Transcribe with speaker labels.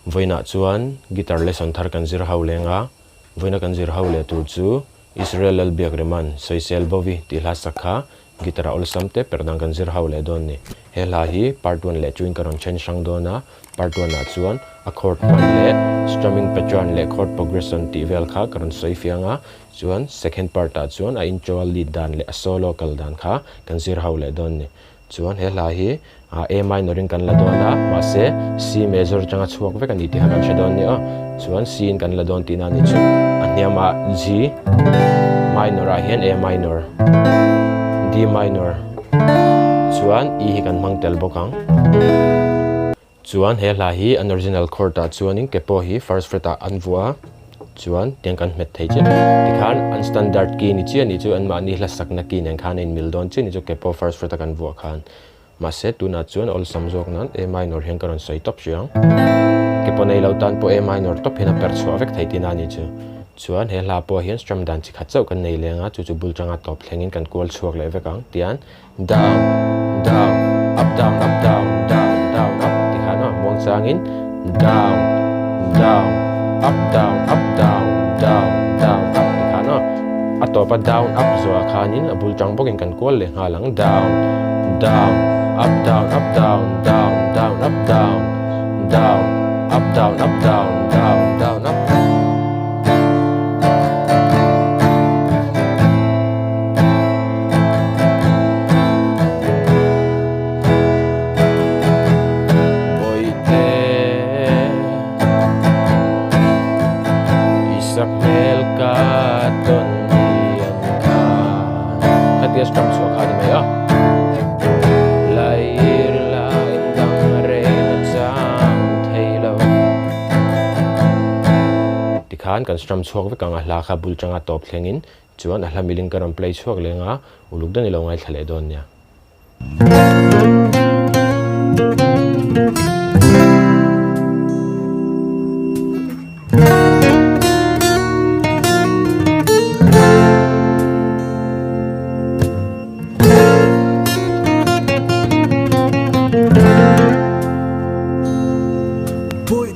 Speaker 1: voina chuan guitar lesson thar kan zir ho lenga voina kan zir ho le tu chu Israel al biagreman soisel bovi tilha sakha guitar ol samte perdang kan zir ho le don ni hela hi part 1 le chuin karon chen sang dona part 1 na chuan a chord man le strumming pattern le chord progression ti vel kha karon soi fianga chuan second part ta chuan a intro lead dan le a solo kal dan kha kan zir ho le don ni chuan hela hi A minor in kan la dona ma se C major changa chuak ve kan ni ti han chedon ni a chuan C in kan la don tina ni chu aniama G minor a hian A minor D minor chuan E hi kan mang tel bokang chuan hela hi an original chord ta chuan in kepo hi first fret a an vua chuan tiang kan met thei che tikhan an standard key ni chi ani chu an ma ni hla sakna key nen khan in mil don chi ni chu kepo first fret a kan vua khan ma se tu na chuan ol samjok nan A minor hian karon soi top chiang kepo nei lo tan po A minor top hina per chu avek thei tin ani chu chuan he la po hian strum dan chi kha chau kan nei lenga chu chu bul changa top thlengin kan kual chuak le vekang tian down down up down up down down down up tikhan a mong changin down down up down up down down down up tikhan a atopa down up zo khanin a bul chang bokin kan kual le halang down down up down up down down down up down down up down up down down down up boite isak mel ka ton dian ka khatia strum so khani mai a khan kan strum chuak ve kanga hla kha bul changa top thlengin chuan a hla miling karon play chuak lenga uluk dani lo ngai thlale don nia
Speaker 2: Boy